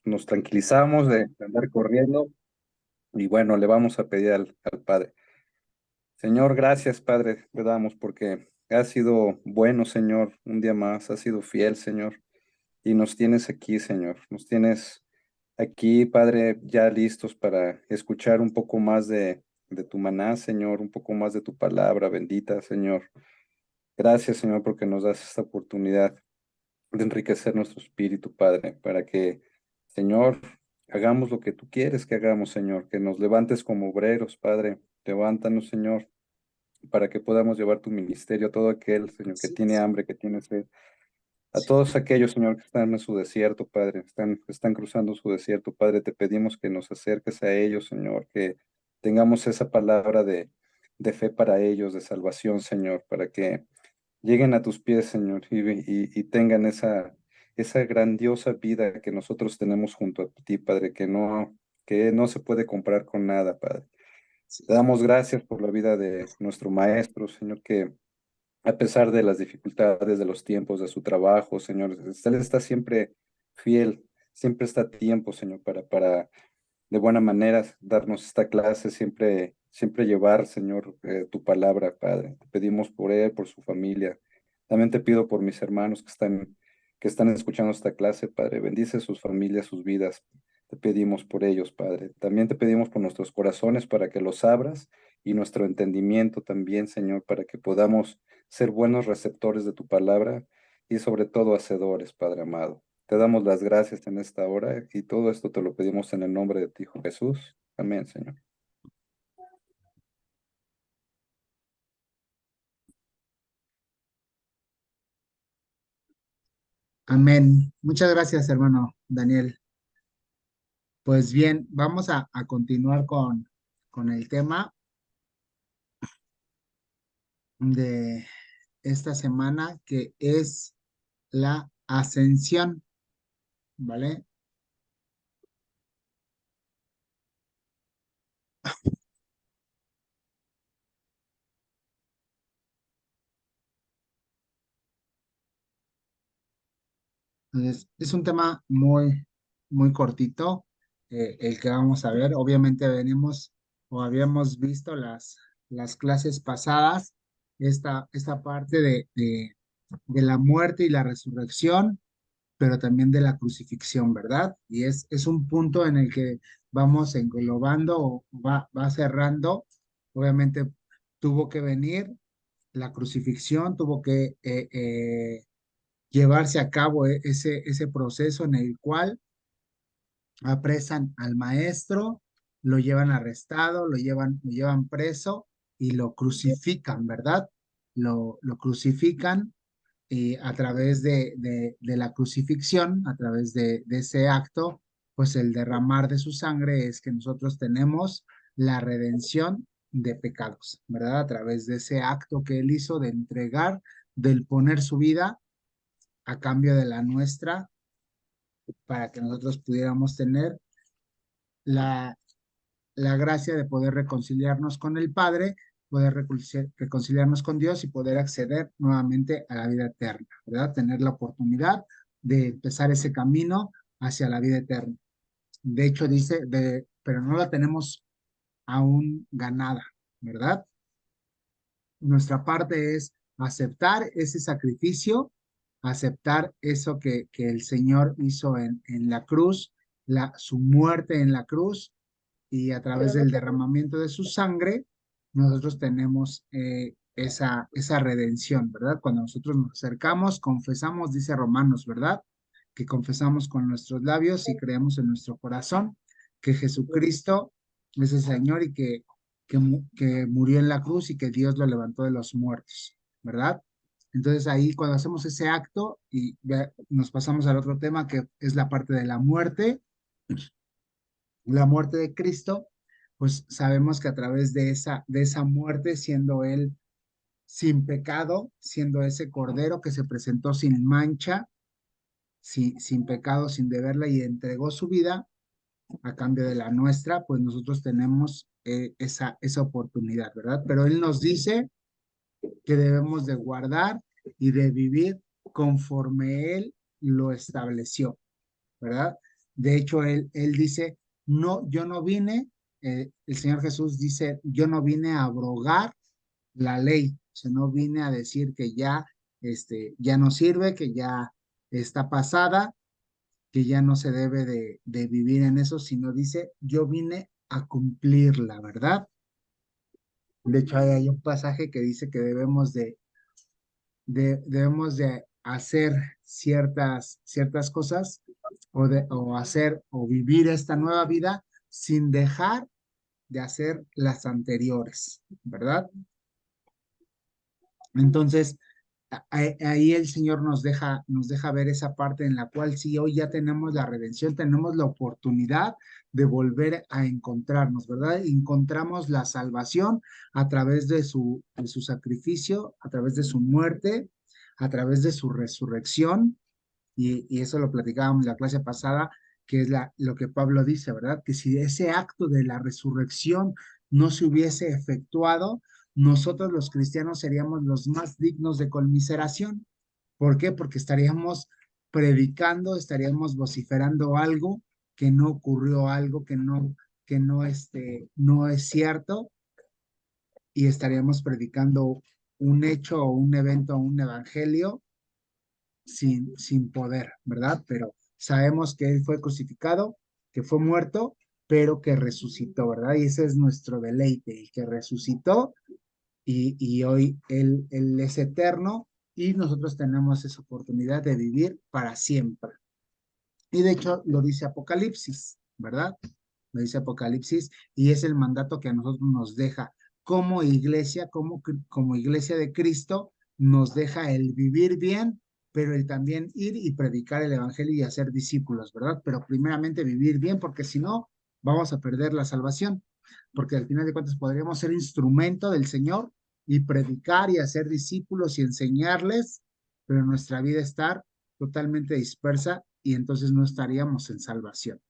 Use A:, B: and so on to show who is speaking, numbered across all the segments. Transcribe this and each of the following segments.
A: nos tranquilizamos de andar corriendo y bueno, le vamos a pedir al Padre. Señor, gracias, Padre, te damos porque has sido bueno, Señor, un día más, has sido fiel, Señor, y nos tienes aquí, Señor, nos tienes aquí, Padre, ya listos para escuchar un poco más de tu maná, Señor, un poco más de tu palabra bendita, Señor. Gracias, Señor, porque nos das esta oportunidad de enriquecer nuestro espíritu, Padre, para que, Señor, hagamos lo que tú quieres que hagamos, Señor, que nos levantes como obreros, Padre. Levántanos, Señor, para que podamos llevar tu ministerio a todo aquel, Señor, que tiene hambre, que tiene sed. A todos aquellos, Señor, que están en su desierto, Padre, están cruzando su desierto, Padre, te pedimos que nos acerques a ellos, Señor, que tengamos esa palabra de fe para ellos, de salvación, Señor, para que lleguen a tus pies, Señor, y tengan esa grandiosa vida que nosotros tenemos junto a ti, Padre, que no se puede comprar con nada, Padre. Te damos gracias por la vida de nuestro maestro, Señor, que a pesar de las dificultades de los tiempos de su trabajo, Señor, Él está siempre fiel, siempre está a tiempo, Señor, para de buena manera darnos esta clase, siempre llevar, Señor, tu palabra, Padre. Te pedimos por él, por su familia. También te pido por mis hermanos que están escuchando esta clase, Padre. Bendice sus familias, sus vidas. Te pedimos por ellos, Padre. También te pedimos por nuestros corazones para que los abras y nuestro entendimiento también, Señor, para que podamos ser buenos receptores de tu palabra y sobre todo hacedores, Padre amado. Te damos las gracias en esta hora y todo esto te lo pedimos en el nombre de ti, Hijo Jesús. Amén, Señor.
B: Amén. Muchas gracias, hermano Daniel. Pues bien, vamos a continuar con el tema de esta semana, que es la ascensión, ¿vale? Entonces, es un tema muy cortito, el que vamos a ver. Obviamente venimos o habíamos visto las clases pasadas, esta parte de la muerte y la resurrección, pero también de la crucifixión, ¿verdad? Y es un punto en el que vamos englobando o va cerrando. Obviamente tuvo que venir la crucifixión, tuvo que llevarse a cabo ese proceso en el cual apresan al maestro, lo llevan arrestado, lo llevan preso y lo crucifican, ¿verdad? Lo crucifican y a través de la crucifixión, a través de ese acto, pues el derramar de su sangre es que nosotros tenemos la redención de pecados, ¿verdad? A través de ese acto que él hizo de entregar, del poner su vida a cambio de la nuestra, para que nosotros pudiéramos tener la, la gracia de poder reconciliarnos con el Padre, poder reconciliarnos con Dios y poder acceder nuevamente a la vida eterna, ¿verdad? Tener la oportunidad de empezar ese camino hacia la vida eterna. De hecho, dice, pero no la tenemos aún ganada, ¿verdad? Nuestra parte es aceptar ese sacrificio, aceptar eso que el Señor hizo en la cruz, su muerte en la cruz, y a través del derramamiento de su sangre, nosotros tenemos esa redención, ¿verdad? Cuando nosotros nos acercamos, confesamos, dice Romanos, ¿verdad? Que confesamos con nuestros labios y creemos en nuestro corazón que Jesucristo es el Señor y que murió en la cruz y que Dios lo levantó de los muertos, ¿verdad? Entonces ahí cuando hacemos ese acto y nos pasamos al otro tema que es la parte de la muerte de Cristo, pues sabemos que a través de esa muerte, siendo Él sin pecado, siendo ese cordero que se presentó sin mancha, sin pecado, sin deberla y entregó su vida a cambio de la nuestra, pues nosotros tenemos esa oportunidad, ¿verdad? Pero Él nos dice que debemos de guardar y de vivir conforme Él lo estableció, ¿verdad? De hecho, él dice, no, yo no vine, el Señor Jesús dice, yo no vine a abrogar la ley, o sea, no vine a decir que ya, ya no sirve, que ya está pasada, que ya no se debe de vivir en eso, sino dice, yo vine a cumplirla, ¿verdad? De hecho, hay un pasaje que dice que debemos de hacer ciertas cosas o hacer o vivir esta nueva vida sin dejar de hacer las anteriores, ¿verdad? Entonces, ahí el Señor nos deja ver esa parte en la cual sí, hoy ya tenemos la redención, tenemos la oportunidad de volver a encontrarnos, ¿verdad? Encontramos la salvación a través de su sacrificio, a través de su muerte, a través de su resurrección, y eso lo platicábamos en la clase pasada, que es lo que Pablo dice, ¿verdad? Que si ese acto de la resurrección no se hubiese efectuado, nosotros los cristianos seríamos los más dignos de conmiseración. ¿Por qué? Porque estaríamos predicando, estaríamos vociferando algo que no ocurrió, algo no es cierto, y estaríamos predicando un hecho o un evento o un evangelio sin poder, ¿verdad? Pero sabemos que Él fue crucificado, que fue muerto, pero que resucitó, ¿verdad? Y ese es nuestro deleite, el que resucitó y hoy él es eterno y nosotros tenemos esa oportunidad de vivir para siempre. Y de hecho lo dice Apocalipsis, ¿verdad? Lo dice Apocalipsis y es el mandato que a nosotros nos deja como iglesia, como iglesia de Cristo, nos deja el vivir bien, pero el también ir y predicar el evangelio y hacer discípulos, ¿verdad? Pero primeramente vivir bien, porque si no, vamos a perder la salvación, porque al final de cuentas podríamos ser instrumento del Señor y predicar y hacer discípulos y enseñarles, pero nuestra vida estar totalmente dispersa y entonces no estaríamos en salvación.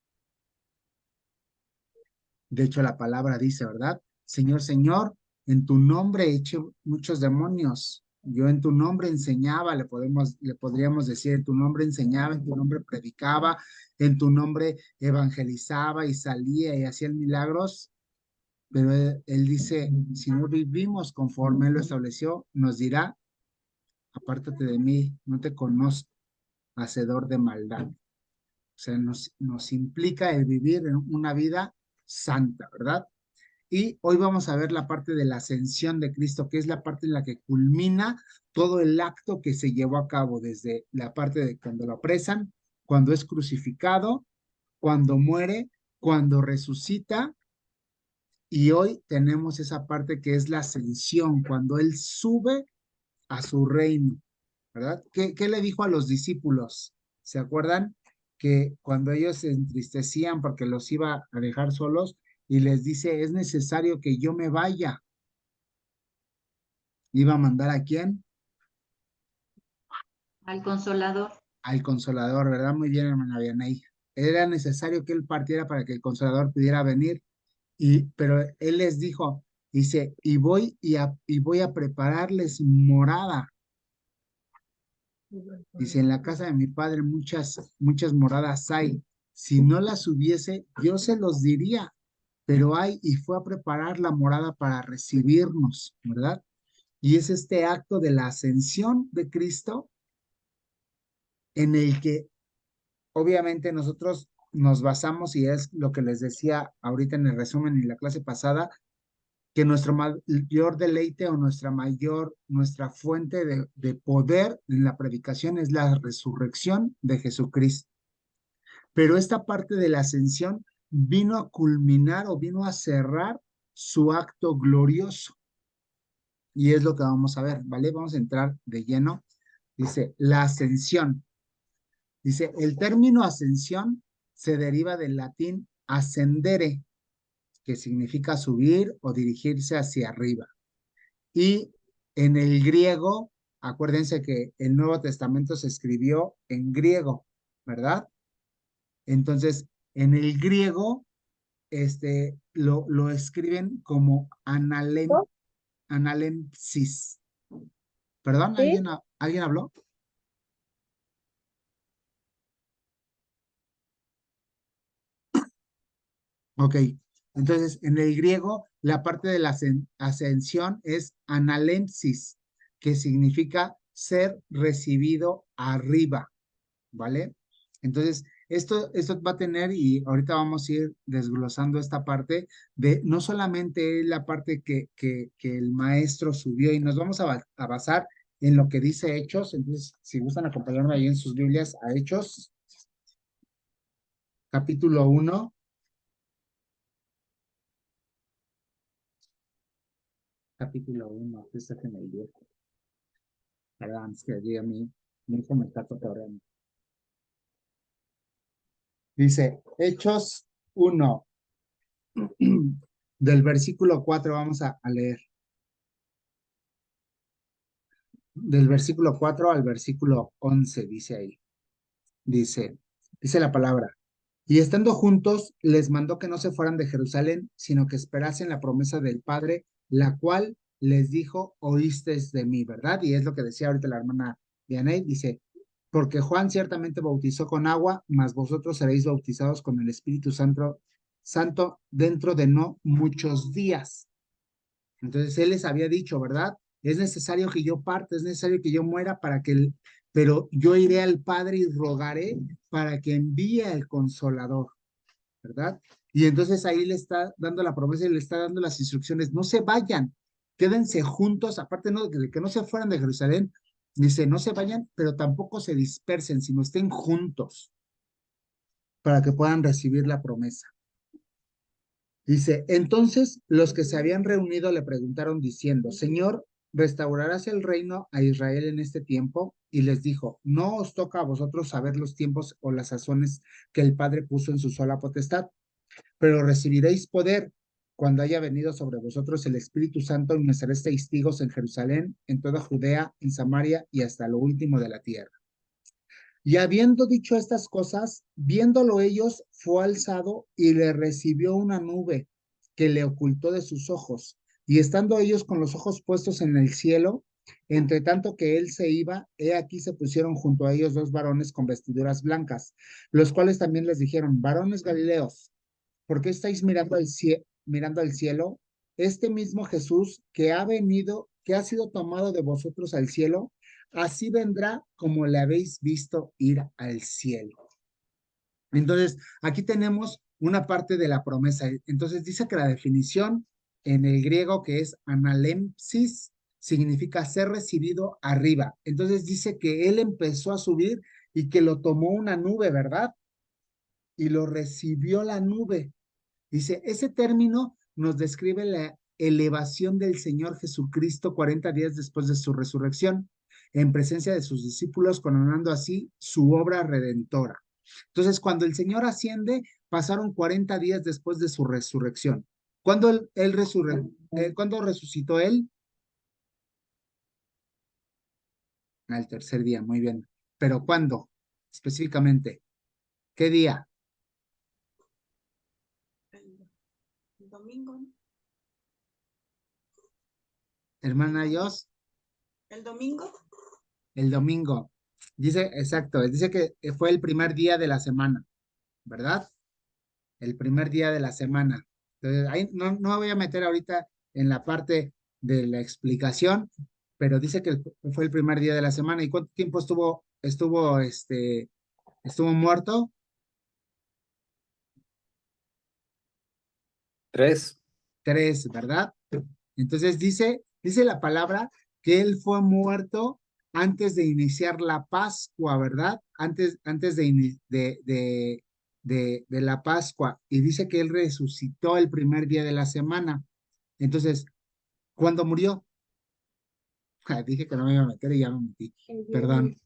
B: De hecho, la palabra dice, ¿verdad? Señor, Señor, en tu nombre he hecho muchos demonios. Yo en tu nombre enseñaba, le podríamos decir, en tu nombre enseñaba, en tu nombre predicaba, en tu nombre evangelizaba y salía y hacía milagros. Pero él dice, si no vivimos conforme él lo estableció, nos dirá, apártate de mí, no te conozco, hacedor de maldad. O sea, nos implica el vivir en una vida santa, ¿verdad? Y hoy vamos a ver la parte de la ascensión de Cristo, que es la parte en la que culmina todo el acto que se llevó a cabo, desde la parte de cuando lo apresan, cuando es crucificado, cuando muere, cuando resucita, y hoy tenemos esa parte que es la ascensión, cuando Él sube a su reino, ¿verdad? ¿Qué le dijo a los discípulos? ¿Se acuerdan? Que cuando ellos se entristecían porque los iba a dejar solos y les dice, es necesario que yo me vaya. ¿Iba a mandar a quién?
C: Al Consolador.
B: Al Consolador, ¿verdad? Muy bien, hermana Vianey. Era necesario que él partiera para que el Consolador pudiera venir. Pero él les dijo, dice, y voy a prepararles morada. Dice, en la casa de mi padre muchas moradas hay. Si no las hubiese, yo se los diría, pero hay, y fue a preparar la morada para recibirnos, ¿verdad? Y es este acto de la ascensión de Cristo en el que obviamente nosotros nos basamos, y es lo que les decía ahorita en el resumen en la clase pasada, que nuestro mayor deleite o nuestra fuente de poder en la predicación es la resurrección de Jesucristo. Pero esta parte de la ascensión vino a culminar o vino a cerrar su acto glorioso. Y es lo que vamos a ver, ¿vale? Vamos a entrar de lleno. Dice, la ascensión. Dice, el término ascensión se deriva del latín ascendere, que significa subir o dirigirse hacia arriba. Y en el griego, acuérdense que el Nuevo Testamento se escribió en griego, ¿verdad? Entonces, en el griego, lo escriben como analempsis. ¿Perdón?
C: ¿Sí?
B: ¿Alguien, habló? Ok, entonces en el griego la parte de la ascensión es analepsis, que significa ser recibido arriba, ¿vale? Entonces, esto va a tener, y ahorita vamos a ir desglosando esta parte de no solamente la parte que el maestro subió, y nos vamos a basar en lo que dice Hechos. Entonces, si gustan acompañarme ahí en sus Biblias a Hechos, capítulo 1, capítulo 1, este es en el viejo. Perdón, es que allí a mí, mi hijo me está tocando. Dice, Hechos 1, del versículo 4 vamos a leer. Del versículo 4 al versículo 11 dice ahí. Dice, dice la palabra. Y estando juntos, les mandó que no se fueran de Jerusalén, sino que esperasen la promesa del Padre, la cual les dijo, oísteis de mí, ¿verdad? Y es lo que decía ahorita la hermana Dianey, dice, porque Juan ciertamente bautizó con agua, mas vosotros seréis bautizados con el Espíritu Santo dentro de no muchos días. Entonces él les había dicho, ¿verdad? Es necesario que yo parta, es necesario que yo muera para que él, pero yo iré al Padre y rogaré para que envíe al Consolador, ¿verdad? Y entonces ahí le está dando la promesa y le está dando las instrucciones, no se vayan, quédense juntos, aparte no, de que no se fueran de Jerusalén, dice, no se vayan, pero tampoco se dispersen, sino estén juntos para que puedan recibir la promesa. Dice, entonces los que se habían reunido le preguntaron diciendo, Señor, ¿restaurarás el reino a Israel en este tiempo? Y les dijo, no os toca a vosotros saber los tiempos o las sazones que el Padre puso en su sola potestad, pero recibiréis poder cuando haya venido sobre vosotros el Espíritu Santo y me seréis testigos en Jerusalén, en toda Judea, en Samaria y hasta lo último de la tierra. Y habiendo dicho estas cosas, viéndolo ellos, fue alzado y le recibió una nube que le ocultó de sus ojos. Y estando ellos con los ojos puestos en el cielo, entre tanto que él se iba, he aquí se pusieron junto a ellos dos varones con vestiduras blancas, los cuales también les dijeron, varones Galileos, ¿por qué estáis mirando al cielo? Este mismo Jesús que ha venido, que ha sido tomado de vosotros al cielo, así vendrá como le habéis visto ir al cielo. Entonces, aquí tenemos una parte de la promesa. Entonces, dice que la definición en el griego que es analempsis significa ser recibido arriba. Entonces, dice que él empezó a subir y que lo tomó una nube, ¿verdad? Y lo recibió la nube. Dice, ese término nos describe la elevación del Señor Jesucristo 40 días después de su resurrección, en presencia de sus discípulos, coronando así su obra redentora. Entonces, cuando el Señor asciende, pasaron 40 días después de su resurrección. ¿Cuándo ¿cuándo resucitó él? Al tercer día, muy bien. ¿Pero cuándo? Específicamente, ¿qué día?
C: El domingo.
B: Hermana Dios,
C: El domingo.
B: el domingo. Dice, exacto, dice que fue el primer día de la semana, ¿verdad? El primer día de la semana. Entonces, ahí no me voy a meter ahorita en la parte de la explicación, pero dice que fue el primer día de la semana. ¿Y cuánto tiempo estuvo muerto?
A: 3.
B: 3, ¿verdad? Entonces dice la palabra que él fue muerto antes de iniciar la Pascua, ¿verdad? Antes de la Pascua. Y dice que él resucitó el primer día de la semana. Entonces, ¿cuándo murió? Dije que no me iba a meter y ya me metí. Perdón.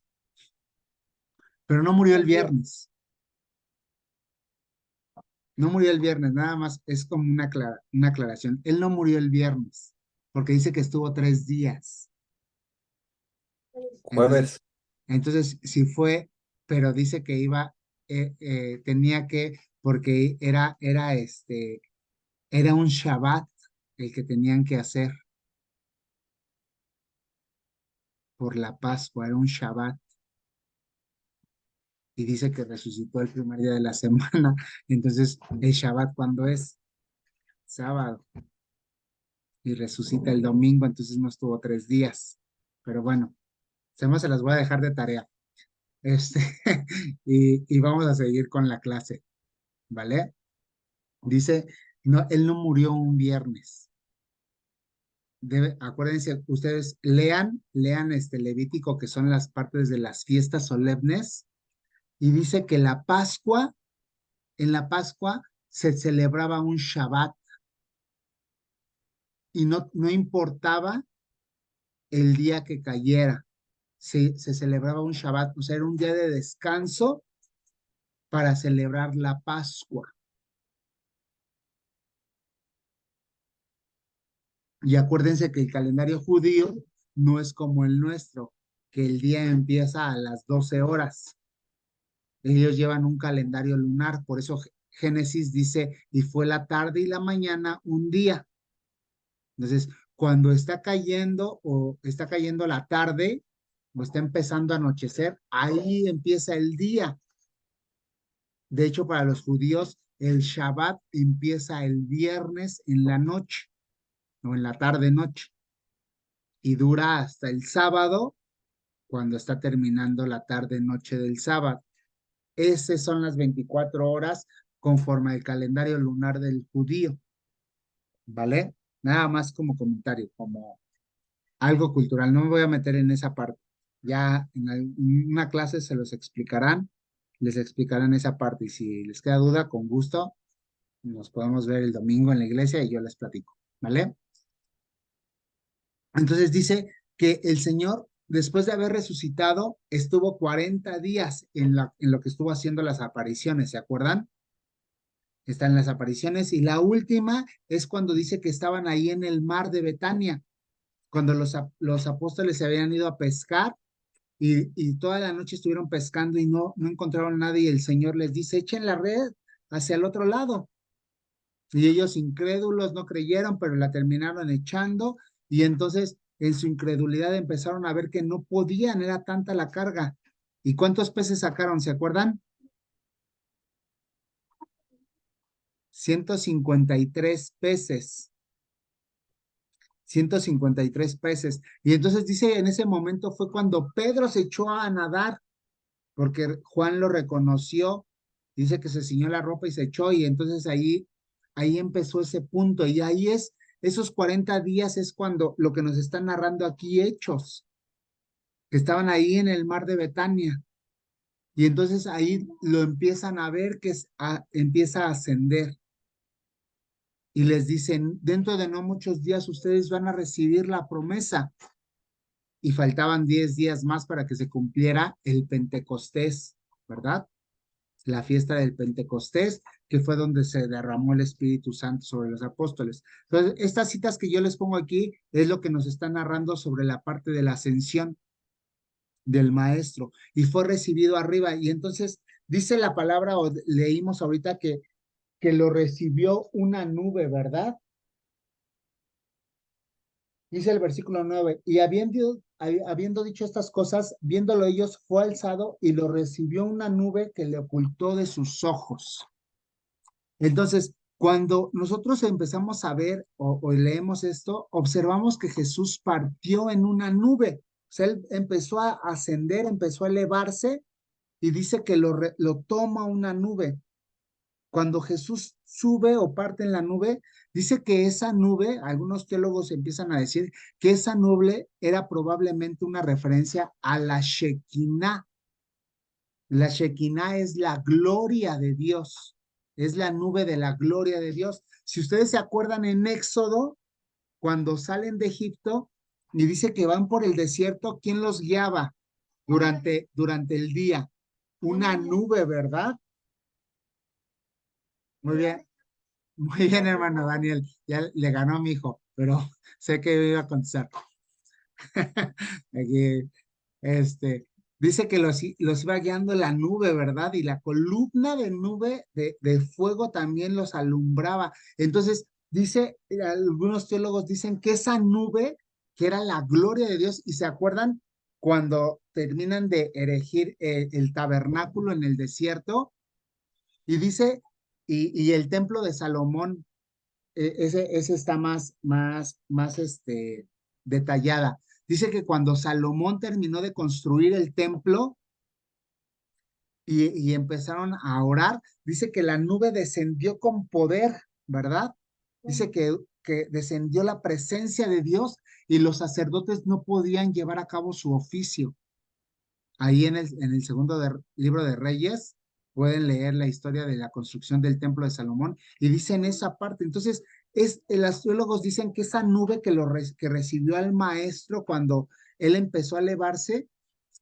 B: Pero no murió el viernes. No murió el viernes, nada más es como una aclaración. Él no murió el viernes, porque dice que estuvo 3 días. Entonces,
A: Jueves.
B: entonces sí fue, pero dice que tenía que, porque era un Shabbat el que tenían que hacer por la Pascua, era un Shabbat. y dice que resucitó el primer día de la semana. Entonces, el Shabbat, ¿cuándo es? Sábado. Y resucita el domingo, entonces no estuvo 3 días. Pero bueno, se las voy a dejar de tarea. Este, y vamos a seguir con la clase, ¿vale? Dice, no, él no murió un viernes. Acuérdense, ustedes lean este Levítico, que son las partes de las fiestas solemnes, y dice que en la Pascua se celebraba un Shabbat y no importaba el día que cayera, se celebraba un Shabbat, o sea, era un día de descanso para celebrar la Pascua. Y acuérdense que el calendario judío no es como el nuestro, que el día empieza a las 12 horas. Ellos llevan un calendario lunar, por eso Génesis dice, y fue la tarde y la mañana un día. Entonces, cuando está cayendo la tarde o está empezando a anochecer, ahí empieza el día. De hecho, para los judíos, el Shabbat empieza el viernes en la noche o en la tarde-noche y dura hasta el sábado cuando está terminando la tarde-noche del sábado. Esas son las 24 horas conforme al calendario lunar del judío, ¿vale? Nada más como comentario, como algo cultural. No me voy a meter en esa parte. Ya en una clase se los explicarán, les explicarán esa parte y si les queda duda, con gusto, nos podemos ver el domingo en la iglesia y yo les platico, ¿vale? Entonces dice que el Señor, después de haber resucitado, estuvo 40 días en lo que estuvo haciendo las apariciones, ¿se acuerdan? Están las apariciones y la última es cuando dice que estaban ahí en el mar de Betania, cuando los apóstoles se habían ido a pescar y toda la noche estuvieron pescando y no encontraron nada y el Señor les dice, echen la red hacia el otro lado. Y ellos incrédulos no creyeron, pero la terminaron echando y entonces en su incredulidad empezaron a ver que no podían, era tanta la carga. ¿Y cuántos peces sacaron? ¿Se acuerdan? 153 peces. 153 peces. Y entonces dice, en ese momento fue cuando Pedro se echó a nadar, porque Juan lo reconoció, dice que se ciñó la ropa y se echó, y entonces ahí empezó ese punto, y ahí esos 40 días es cuando lo que nos están narrando aquí Hechos, que estaban ahí en el mar de Betania, y entonces ahí lo empiezan a ver que empieza a ascender, y les dicen, dentro de no muchos días ustedes van a recibir la promesa, y faltaban 10 días más para que se cumpliera el Pentecostés, ¿verdad? La fiesta del Pentecostés, que fue donde se derramó el Espíritu Santo sobre los apóstoles. Entonces, estas citas que yo les pongo aquí es lo que nos está narrando sobre la parte de la ascensión del maestro y fue recibido arriba. Y entonces dice la palabra, o leímos ahorita que lo recibió una nube, ¿verdad? Dice el versículo 9, y habiendo dicho estas cosas, viéndolo ellos, fue alzado y lo recibió una nube que le ocultó de sus ojos. Entonces, cuando nosotros empezamos a ver o leemos esto, observamos que Jesús partió en una nube. O sea, él empezó a ascender, empezó a elevarse y dice que lo toma una nube. Cuando Jesús sube o parte en la nube, dice que esa nube, algunos teólogos empiezan a decir que esa nube era probablemente una referencia a la Shekinah. La Shekinah es la gloria de Dios, es la nube de la gloria de Dios. Si ustedes se acuerdan en Éxodo, cuando salen de Egipto y dice que van por el desierto, ¿quién los guiaba durante el día? Una nube, ¿verdad? Muy bien, muy bien, hermano Daniel. Ya le ganó a mi hijo, pero sé que iba a contestar. Aquí, dice que los iba guiando la nube, ¿verdad? Y la columna de nube de fuego también los alumbraba. Entonces, algunos teólogos dicen que esa nube, que era la gloria de Dios, y se acuerdan cuando terminan de erigir el tabernáculo en el desierto, y dice, y el templo de Salomón, ese está más detallada. Dice que cuando Salomón terminó de construir el templo y empezaron a orar, dice que la nube descendió con poder, ¿verdad? Dice que descendió la presencia de Dios y los sacerdotes no podían llevar a cabo su oficio. Ahí en el segundo libro de Reyes pueden leer la historia de la construcción del templo de Salomón y dicen esa parte. Entonces, los astrólogos dicen que esa nube que recibió al maestro cuando él empezó a elevarse,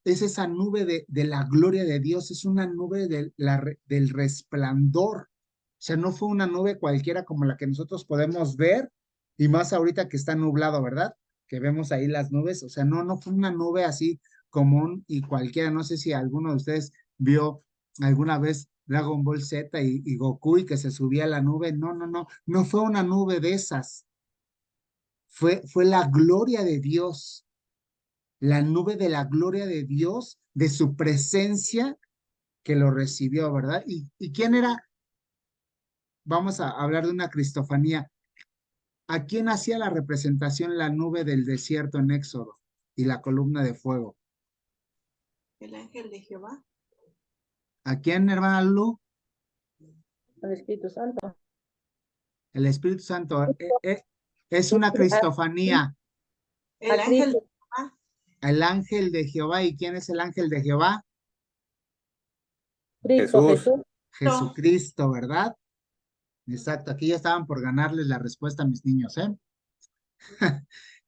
B: es esa nube de la gloria de Dios, es una nube del resplandor. O sea, no fue una nube cualquiera como la que nosotros podemos ver, y más ahorita que está nublado, ¿verdad? Que vemos ahí las nubes. O sea, no fue una nube así común y cualquiera. No sé si alguno de ustedes vio alguna vez Dragon Ball Z y Goku y que se subía a la nube. No fue una nube de esas. Fue la gloria de Dios, la nube de la gloria de Dios, de su presencia que lo recibió, ¿verdad? ¿Y quién era? Vamos a hablar de una cristofanía. ¿A quién hacía la representación la nube del desierto en Éxodo y la columna de fuego?
C: El ángel de Jehová.
B: ¿A quién, hermana Lu?
D: El Espíritu Santo.
B: El Espíritu Santo. Es una cristofanía.
C: El
D: A
C: ángel de
D: Cristo.
C: Jehová.
B: El ángel de Jehová. ¿Y quién es el ángel de Jehová?
D: Cristo
A: Jesús.
D: Jesús.
B: Jesucristo, ¿verdad? Exacto. Aquí ya estaban por ganarles la respuesta a mis niños, ¿eh?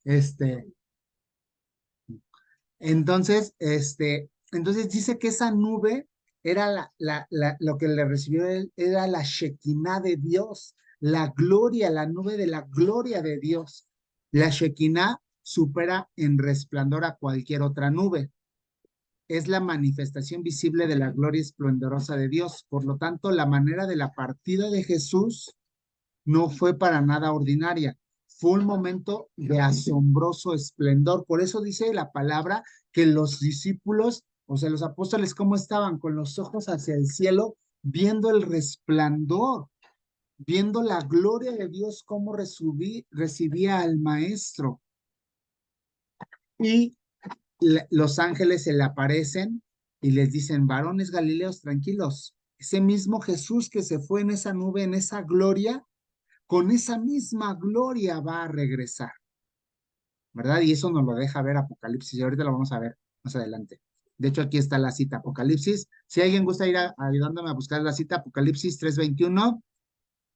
B: Este, entonces dice que esa nube era lo que le recibió él, era la Shekinah de Dios, la gloria, la nube de la gloria de Dios. La Shekinah supera en resplandor a cualquier otra nube. Es la manifestación visible de la gloria esplendorosa de Dios. Por lo tanto, la manera de la partida de Jesús no fue para nada ordinaria. Fue un momento de asombroso esplendor. Por eso dice la palabra que los discípulos, o sea, los apóstoles, ¿cómo estaban? Con los ojos hacia el cielo, viendo el resplandor, viendo la gloria de Dios, cómo recibía al maestro. Y los ángeles se le aparecen y les dicen, varones galileos, tranquilos. Ese mismo Jesús que se fue en esa nube, en esa gloria, con esa misma gloria va a regresar, ¿verdad? Y eso nos lo deja ver Apocalipsis, y ahorita lo vamos a ver más adelante. De hecho, aquí está la cita, Apocalipsis. Si alguien gusta ir ayudándome a buscar la cita, Apocalipsis 3:21,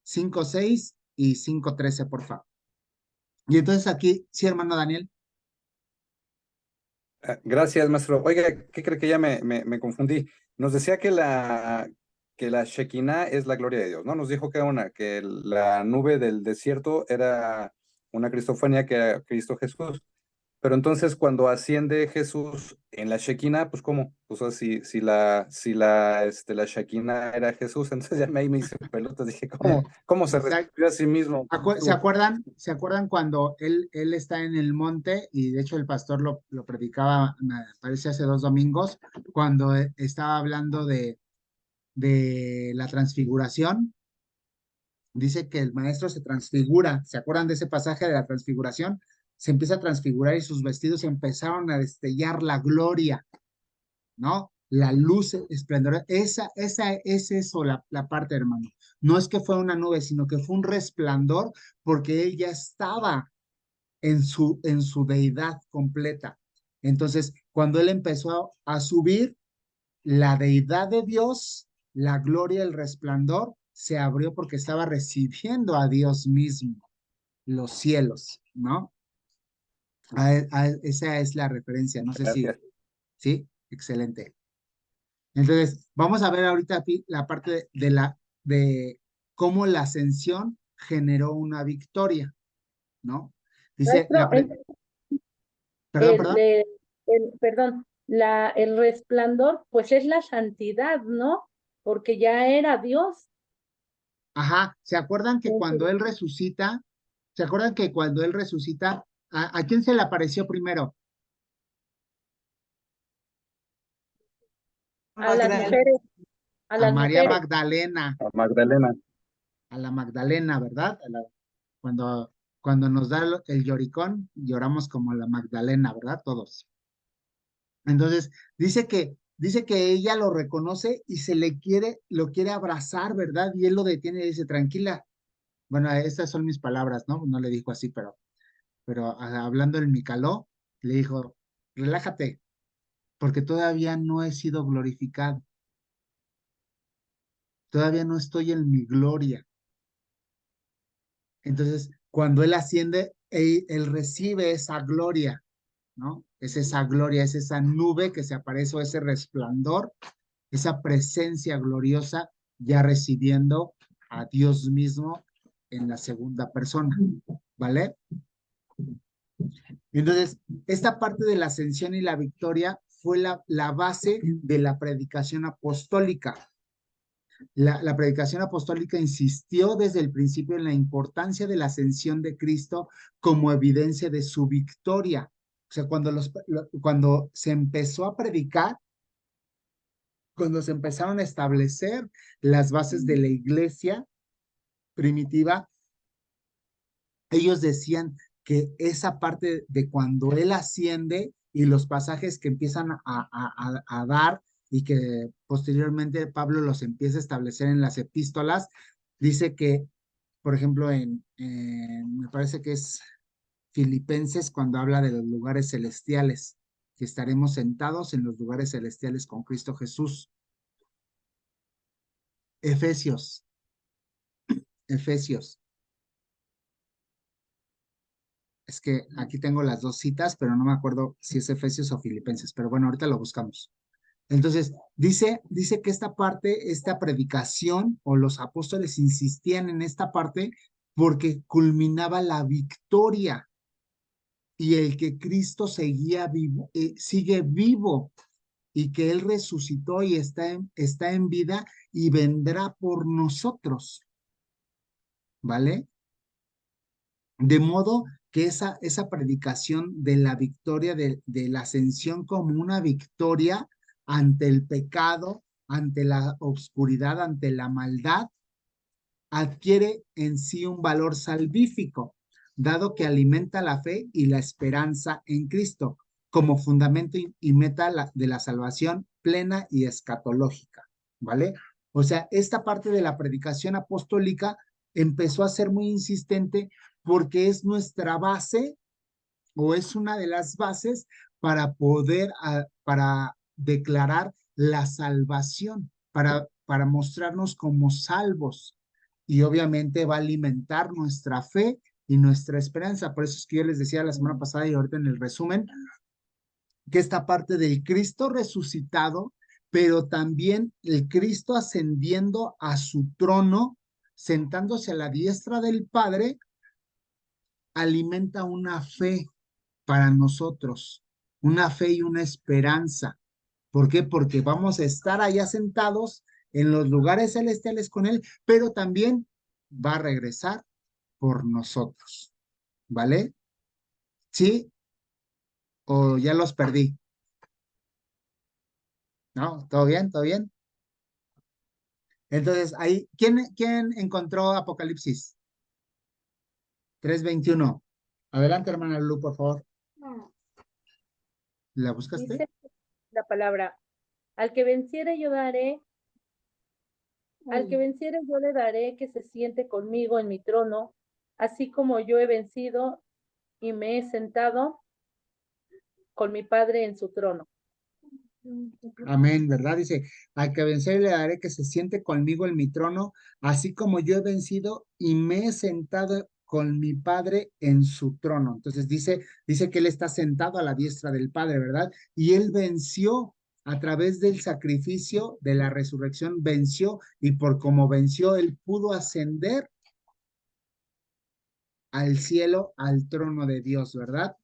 B: 5:6 y 5:13, por favor. Y entonces aquí, sí, hermano Daniel.
A: Gracias, maestro. Oiga, ¿qué cree que ya me confundí? Nos decía que la Shekinah es la gloria de Dios, ¿no? Nos dijo que la nube del desierto era una cristofanía que era Cristo Jesús. Pero entonces cuando asciende Jesús en la Shekinah, pues ¿cómo? Pues si la Shekinah era Jesús, entonces ya ahí me hice pelotas, dije, ¿cómo se
B: Exacto.
A: refirió a sí mismo?
B: ¿Se acuerdan? ¿Se acuerdan cuando él está en el monte? Y de hecho el pastor lo predicaba, me parece hace 2 domingos, cuando estaba hablando de la transfiguración. Dice que el maestro se transfigura. ¿Se acuerdan de ese pasaje de la transfiguración? Se empieza a transfigurar y sus vestidos empezaron a destellar la gloria, ¿no? La luz esplendorosa. Esa es eso, la parte, hermano. No es que fue una nube, sino que fue un resplandor porque él ya estaba en su deidad completa. Entonces, cuando él empezó a subir, la deidad de Dios, la gloria, el resplandor, se abrió porque estaba recibiendo a Dios mismo, los cielos, ¿no? Esa es la referencia, no sé si,
A: Gracias.
B: ¿sí? Excelente. Entonces, vamos a ver ahorita aquí la parte de cómo la ascensión generó una victoria, ¿no? Dice,
D: Maestro,
B: perdón, perdón.
D: perdón, el resplandor, pues es la santidad, ¿no? Porque ya era Dios.
B: Ajá, ¿se acuerdan que cuando él resucita, ¿a quién se le apareció primero?
D: A las
C: Magdalena.
D: mujeres, a
B: A
D: las
B: María
D: mujeres.
B: Magdalena,
A: A Magdalena.
B: a la Magdalena, ¿verdad? Cuando nos da el lloricón, lloramos como la Magdalena, ¿verdad? Todos. Entonces, dice que ella lo reconoce y lo quiere abrazar, ¿verdad? Y él lo detiene y dice, tranquila. Bueno, estas son mis palabras, ¿no? No le dijo así, pero hablando en Micaló, le dijo, relájate, porque todavía no he sido glorificado, todavía no estoy en mi gloria. Entonces, cuando él asciende, él recibe esa gloria, ¿no? Es esa gloria, es esa nube que se aparece, o ese resplandor, esa presencia gloriosa, ya recibiendo a Dios mismo en la segunda persona, ¿vale? Entonces, esta parte de la ascensión y la victoria fue la base de la predicación apostólica. La predicación apostólica insistió desde el principio en la importancia de la ascensión de Cristo como evidencia de su victoria. O sea, cuando se empezó a predicar, cuando se empezaron a establecer las bases de la iglesia primitiva, ellos decían que esa parte de cuando él asciende y los pasajes que empiezan a dar y que posteriormente Pablo los empieza a establecer en las epístolas, dice que, por ejemplo, me parece que es Filipenses cuando habla de los lugares celestiales, que estaremos sentados en los lugares celestiales con Cristo Jesús. Efesios, Efesios. Es que aquí tengo las dos citas, pero no me acuerdo si es Efesios o Filipenses, pero bueno, ahorita lo buscamos. Entonces, dice que esta parte, esta predicación o los apóstoles insistían en esta parte porque culminaba la victoria y el que Cristo seguía vivo, sigue vivo y que Él resucitó y está en vida y vendrá por nosotros, ¿vale? De modo que esa predicación de la victoria, de la ascensión como una victoria ante el pecado, ante la oscuridad, ante la maldad, adquiere en sí un valor salvífico, dado que alimenta la fe y la esperanza en Cristo como fundamento y meta de la salvación plena y escatológica, ¿vale? O sea, esta parte de la predicación apostólica empezó a ser muy insistente porque es nuestra base o es una de las bases para para declarar la salvación, para mostrarnos como salvos. Y obviamente va a alimentar nuestra fe y nuestra esperanza. Por eso es que yo les decía la semana pasada y ahorita en el resumen, que esta parte del Cristo resucitado, pero también el Cristo ascendiendo a su trono, sentándose a la diestra del Padre, alimenta una fe para nosotros, una fe y una esperanza. ¿Por qué? Porque vamos a estar allá sentados en los lugares celestiales con Él, pero también va a regresar por nosotros, ¿vale? ¿Sí? ¿O ya los perdí? ¿No? ¿Todo bien? ¿Todo bien? Entonces, ahí, ¿quién encontró Apocalipsis 3:21? Adelante, hermana Lu, por favor. ¿La buscaste?
D: Dice la palabra, al que venciere yo daré, al que venciere yo le daré que se siente conmigo en mi trono, así como yo he vencido y me he sentado con mi Padre en su trono.
B: Amén, ¿verdad? Dice, al que vencer le daré que se siente conmigo en mi trono, así como yo he vencido y me he sentado con mi Padre en su trono. Entonces dice que él está sentado a la diestra del Padre, ¿verdad? Y él venció a través del sacrificio de la resurrección, venció y por como venció, él pudo ascender al cielo, al trono de Dios, ¿verdad?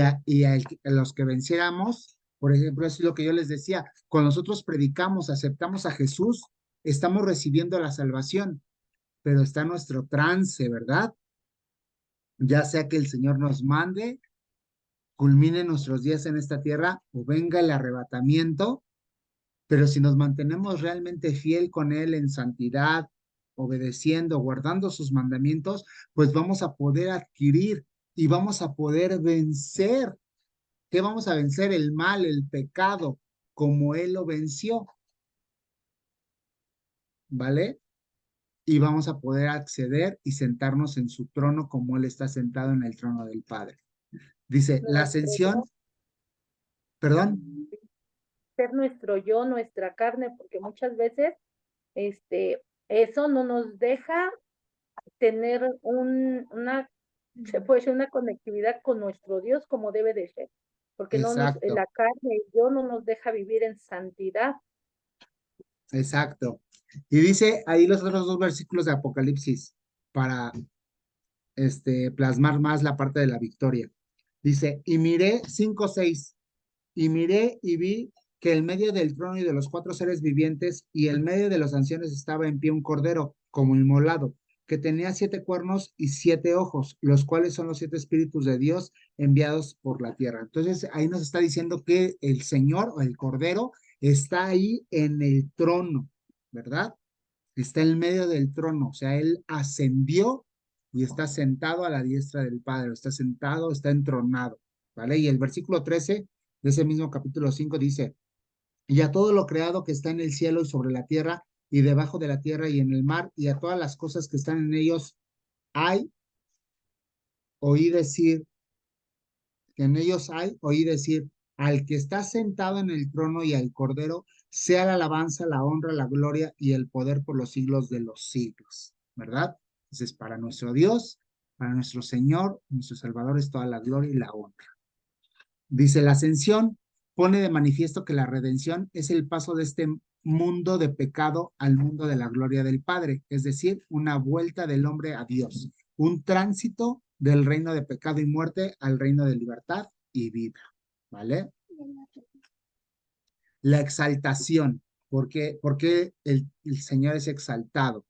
B: A los que venciéramos, por ejemplo, es lo que yo les decía, cuando nosotros predicamos, aceptamos a Jesús, estamos recibiendo la salvación, pero está nuestro trance, ¿verdad? Ya sea que el Señor nos mande, culmine nuestros días en esta tierra o venga el arrebatamiento, Pero si nos mantenemos realmente fiel con Él en santidad, obedeciendo, guardando sus mandamientos, pues vamos a poder adquirir y vamos a poder vencer. ¿Qué vamos a vencer? El mal, el pecado, como Él lo venció, ¿vale? Y vamos a poder acceder y sentarnos en su trono como Él está sentado en el trono del Padre. Dice, la
D: Nuestro
B: ascensión,
D: yo,
B: perdón,
D: ser nuestro yo, nuestra carne, porque muchas veces eso no nos deja tener se puede decir, una conectividad con nuestro Dios como debe de ser, porque
B: exacto,
D: la carne, el yo no nos deja vivir en santidad.
B: exacto. Y dice ahí los otros dos versículos de Apocalipsis para plasmar más la parte de la victoria. Dice, y miré 5:6, y miré y vi que en medio del trono y de los cuatro seres vivientes y en medio de los ancianos estaba en pie un cordero como inmolado, que tenía 7 cuernos y 7 ojos, los cuales son los 7 espíritus de Dios enviados por la tierra. Entonces ahí nos está diciendo que el Señor o el cordero está ahí en el trono, ¿verdad? Está en medio del trono, o sea, Él ascendió y está sentado a la diestra del Padre, está sentado, está entronado, ¿vale? Y el versículo 13 de ese mismo capítulo 5 dice, y a todo lo creado que está en el cielo y sobre la tierra y debajo de la tierra y en el mar y a todas las cosas que están en ellos, oí decir, oí decir, al que está sentado en el trono y al cordero, sea la alabanza, la honra, la gloria y el poder por los siglos de los siglos, ¿verdad? Entonces, para nuestro Dios, para nuestro Señor, nuestro Salvador es toda la gloria y la honra. Dice, la ascensión pone de manifiesto que la redención es el paso de este mundo de pecado al mundo de la gloria del Padre, es decir, una vuelta del hombre a Dios, un tránsito del reino de pecado y muerte al reino de libertad y vida, ¿vale? La exaltación, ¿por qué el Señor es exaltado?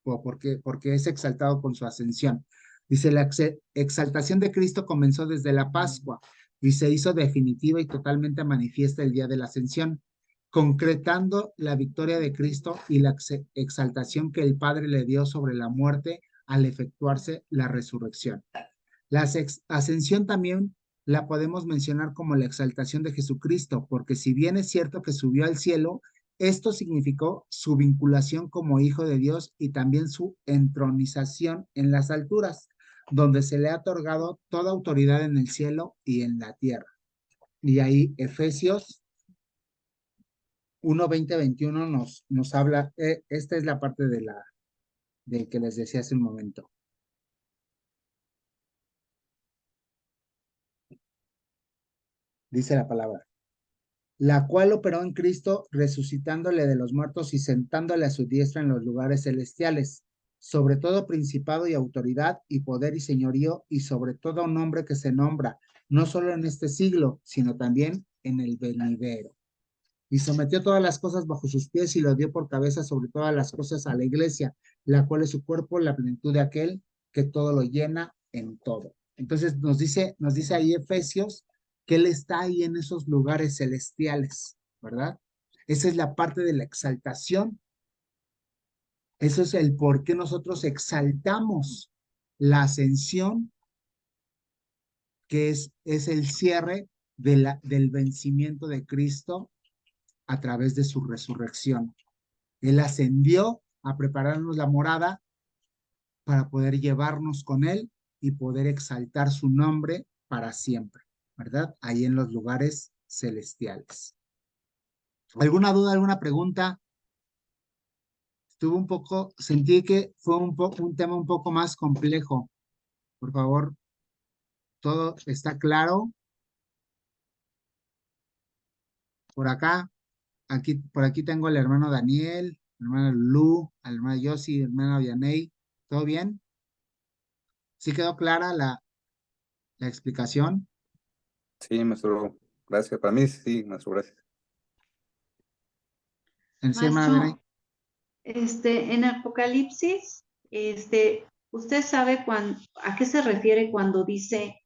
B: ¿O porque es exaltado con su ascensión? Dice, la exaltación de Cristo comenzó desde la Pascua y se hizo definitiva y totalmente manifiesta el día de la ascensión, concretando la victoria de Cristo y la exaltación que el Padre le dio sobre la muerte al efectuarse la resurrección. La ascensión también la podemos mencionar como la exaltación de Jesucristo, porque si bien es cierto que subió al cielo, esto significó su vinculación como hijo de Dios y también su entronización en las alturas, donde se le ha otorgado toda autoridad en el cielo y en la tierra. Y ahí Efesios 1, 20, 21 nos habla, esta es la parte de que les decía hace un momento. Dice la palabra, la cual operó en Cristo, resucitándole de los muertos y sentándole a su diestra en los lugares celestiales, sobre todo principado y autoridad y poder y señorío, y sobre todo nombre que se nombra, no solo en este siglo, sino también en el venidero. Y sometió todas las cosas bajo sus pies y lo dio por cabeza sobre todas las cosas a la iglesia, la cual es su cuerpo, la plenitud de aquel que todo lo llena en todo. Entonces nos dice ahí Efesios que Él está ahí en esos lugares celestiales, ¿verdad? Esa es la parte de la exaltación. Eso es el por qué nosotros exaltamos la ascensión, que es el cierre del vencimiento de Cristo a través de su resurrección. Él ascendió a prepararnos la morada para poder llevarnos con Él y poder exaltar su nombre para siempre, ¿verdad? Ahí en los lugares celestiales. ¿Alguna duda, alguna pregunta? Sentí que fue un tema un poco más complejo. Por favor, ¿todo está claro? Por acá, por aquí tengo al hermano Daniel, la hermana Lulu, al hermano Yossi, hermana Vianey. ¿Todo bien? ¿Sí quedó clara la explicación?
A: Sí, maestro, gracias. Para mí sí, maestro, gracias.
B: Sí, hermana Vianey.
E: Maestro, en Apocalipsis, ¿usted sabe a qué se refiere cuando dice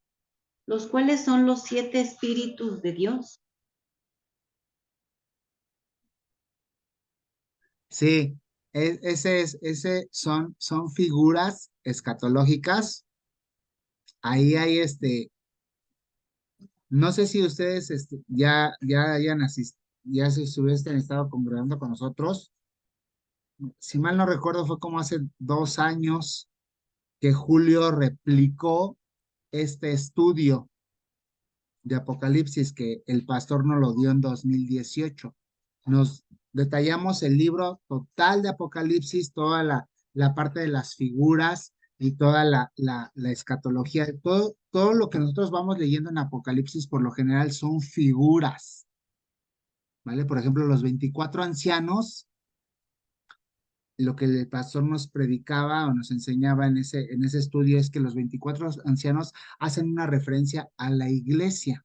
E: los cuales son los 7 espíritus de Dios?
B: Sí, son figuras escatológicas. Ahí hay no sé si ustedes ya hayan asistido, ya si hubiesen estado congregando con nosotros. Si mal no recuerdo, fue como hace 2 años que Julio replicó este estudio de Apocalipsis que el pastor nos lo dio en 2018. Nos detallamos el libro total de Apocalipsis, toda la parte de las figuras y toda la escatología, todo lo que nosotros vamos leyendo en Apocalipsis por lo general son figuras, ¿vale? Por ejemplo, los 24 ancianos, lo que el pastor nos predicaba o nos enseñaba en ese estudio es que los 24 ancianos hacen una referencia a la iglesia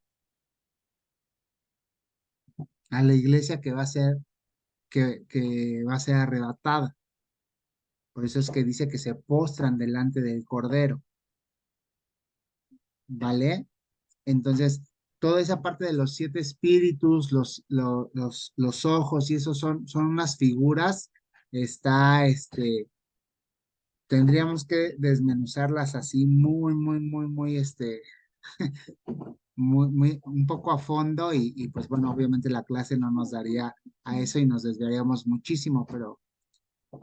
B: que va a ser arrebatada. Por eso es que dice que se postran delante del Cordero, ¿vale? Entonces, toda esa parte de los 7 espíritus, los ojos y eso son unas figuras, tendríamos que desmenuzarlas así muy, muy, muy, muy, un poco a fondo y pues bueno, obviamente la clase no nos daría a eso y nos desviaríamos muchísimo, pero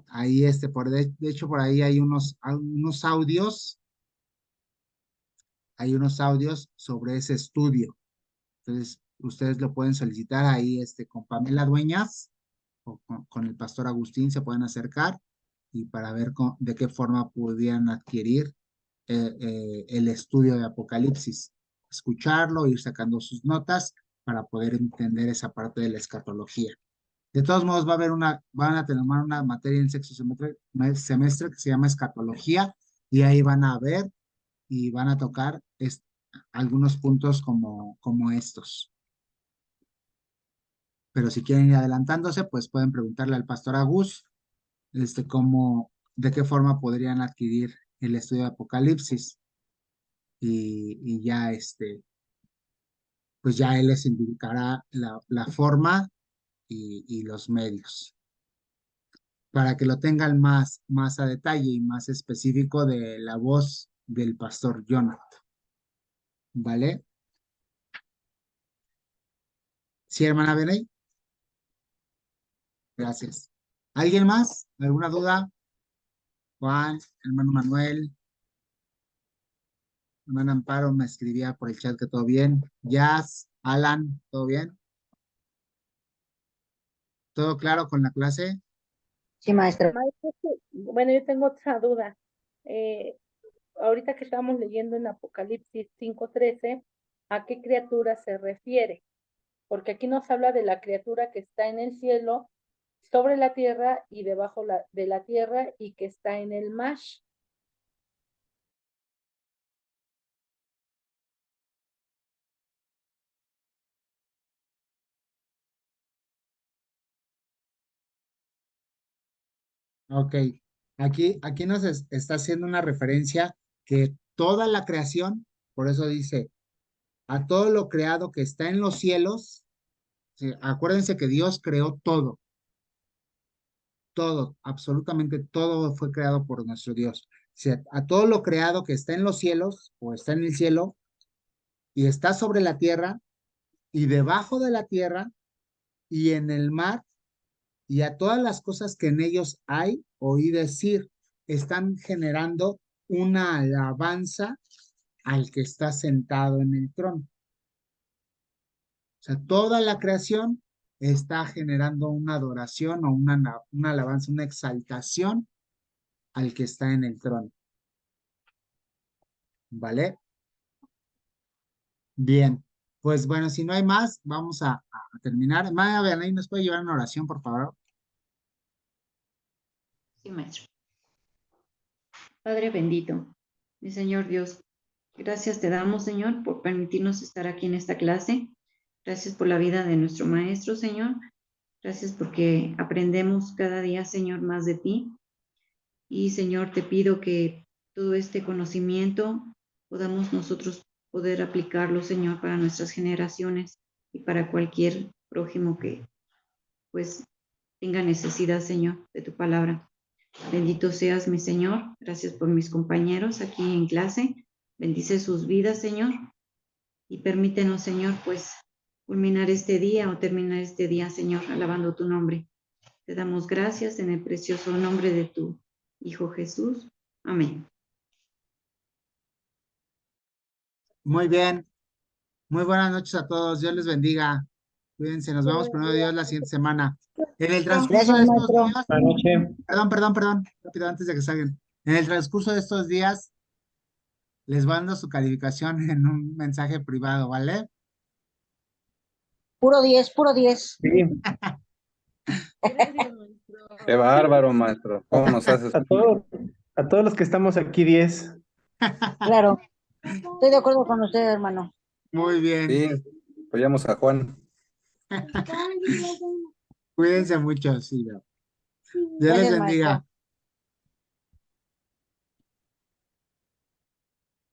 B: ahí, de hecho, por ahí hay unos audios sobre ese estudio. Entonces, ustedes lo pueden solicitar ahí, con Pamela Dueñas o con el pastor Agustín se pueden acercar y para ver de qué forma podrían adquirir el estudio de Apocalipsis, escucharlo, ir sacando sus notas para poder entender esa parte de la escatología. De todos modos, van a tener una materia en sexto semestre que se llama escatología y ahí van a ver y van a tocar algunos puntos como estos. Pero si quieren ir adelantándose, pues pueden preguntarle al pastor Agus, de qué forma podrían adquirir el estudio de Apocalipsis y ya, pues ya él les indicará la forma y los medios, para que lo tengan más a detalle y más específico de la voz del pastor Jonathan, ¿vale? ¿Sí, hermana Beney? Gracias. ¿Alguien más? ¿Alguna duda? Juan, hermano Manuel, hermana Amparo me escribía por el chat que todo bien. Jazz, Alan, ¿todo bien? ¿Todo claro con la clase?
F: Sí, maestro.
D: Maestro, bueno, yo tengo otra duda. Eh, Ahorita que estamos leyendo en Apocalipsis 5:13, ¿a qué criatura se refiere? Porque aquí nos habla de la criatura que está en el cielo, sobre la tierra y debajo de la tierra y que está en el Mash.
B: Ok. Aquí nos está haciendo una referencia que toda la creación, por eso dice, a todo lo creado que está en los cielos, sí, acuérdense que Dios creó todo, absolutamente todo fue creado por nuestro Dios. Si a todo lo creado que está en los cielos o está en el cielo y está sobre la tierra y debajo de la tierra y en el mar y a todas las cosas que en ellos hay, oí decir, están generando una alabanza al que está sentado en el trono. O sea, toda la creación está generando una adoración o una alabanza, una exaltación al que está en el trono. ¿Vale? Bien. Pues bueno, si no hay más, vamos a terminar. Hermana Beanay, ¿nos puede llevar una oración, por favor?
E: Sí, maestro. Padre bendito, mi Señor Dios, gracias te damos, Señor, por permitirnos estar aquí en esta clase. Gracias por la vida de nuestro maestro, Señor. Gracias porque aprendemos cada día, Señor, más de ti. Y, Señor, te pido que todo este conocimiento podamos nosotros poder aplicarlo, Señor, para nuestras generaciones y para cualquier prójimo que, pues, tenga necesidad, Señor, de tu palabra. Bendito seas, mi Señor. Gracias por mis compañeros aquí en clase. Bendice sus vidas, Señor. Y permítenos, Señor, pues culminar este día o terminar este día, Señor, alabando tu nombre. Te damos gracias en el precioso nombre de tu Hijo Jesús. Amén.
B: Muy bien. Muy buenas noches a todos. Dios les bendiga. Cuídense. Nos vemos primero Dios la siguiente semana. En el transcurso de estos días,
F: Buenas noches.
B: perdón, rápido antes de que salgan. En el transcurso de estos días, les mando su calificación en un mensaje privado, ¿vale?
G: Puro 10, puro 10.
F: Sí,
D: Gracias, maestro.
A: Qué bárbaro, maestro. ¿Cómo nos haces?
F: a todos los que estamos aquí 10.
G: Claro. Estoy de acuerdo con usted, hermano.
B: Muy bien.
A: Sí, apoyamos a Juan.
B: Cuídense mucho, sí. Dios les
G: Gracias,
B: bendiga.
G: maestro.